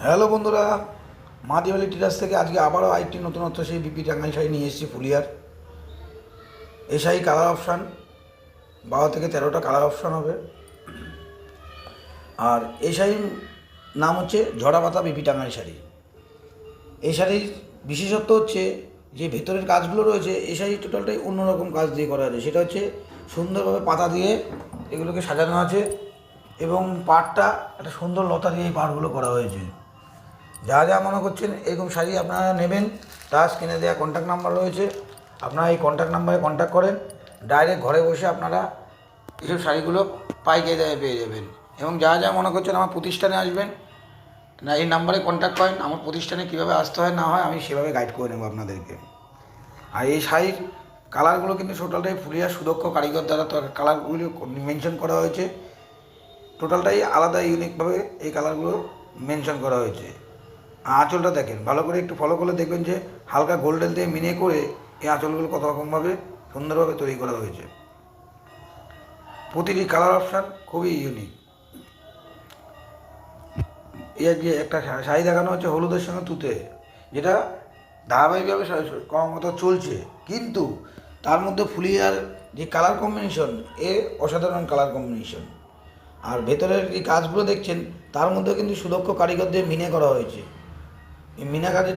Hello বন্ধুরা, মা দিওয়ালি টিলার্স থেকে আজকে আবারও আরেকটি নতুনত্ব সেই বিপি টাঙ্গাই শাড়ি নিয়ে এসেছি ফুলিয়ার। এই শাড়ি কালার অপশান 12 থেকে 13টা কালার অপশান হবে। আর এই শাড়ির নাম হচ্ছে ঝরা পাতা বিপি টাঙ্গাই শাড়ি। এই শাড়ির বিশেষত্ব হচ্ছে যে ভেতরের কাজগুলো রয়েছে, এই শাড়ি টোটালটাই অন্যরকম কাজ দিয়ে করা আছে। সেটা হচ্ছে সুন্দরভাবে পাতা দিয়ে এগুলোকে সাজানো আছে এবং পাড়টা একটা সুন্দর লতা দিয়ে এই পাড়গুলো করা হয়েছে। যা যা মনে করছেন এরকম শাড়ি আপনারা নেবেন, তার স্ক্রিনে দেওয়া কন্ট্যাক্ট নাম্বার রয়েছে, আপনারা এই কন্ট্যাক্ট নাম্বারে কন্ট্যাক্ট করেন। ডাইরেক্ট ঘরে বসে আপনারা এইসব শাড়িগুলো পাইকারি দামে পেয়ে যাবেন। এবং যা যা মনে করছেন আমার প্রতিষ্ঠানে আসবেন, না এই নাম্বারে কন্ট্যাক্ট করেন। আমার প্রতিষ্ঠানে কীভাবে আসতে হয় না হয় আমি সেভাবে গাইড করে নেবো আপনাদেরকে। আর এই শাড়ির কালারগুলো কিন্তু টোটালটাই ফুলিয়া সুদক্ষ কারিগর দ্বারা তো কালারগুলো মেনশন করা হয়েছে। টোটালটাই আলাদা ইউনিকভাবে এই কালারগুলো মেনশন করা হয়েছে। আঁচলটা দেখেন ভালো করে, একটু ফলো করলে দেখবেন যে হালকা গোল্ডেন দিয়ে মিনে করে এই আঁচলগুলো কত রকমভাবে সুন্দরভাবে তৈরি করা হয়েছে। প্রতিটি কালার অপশান খুবই ইউনিক। এর যে একটা শাড়ি দেখানো হচ্ছে হলুদের সঙ্গে তুতে, যেটা ধারাবাহিকভাবে ক্রমাগত চলছে, কিন্তু তার মধ্যে ফুলিয়ার যে কালার কম্বিনেশন, এ অসাধারণ কালার কম্বিনেশন। আর ভেতরের যে কাজগুলো দেখছেন তার মধ্যে কিন্তু সুদক্ষ কারিগর দিয়ে মিনে করা হয়েছে। এই মিনা কাজের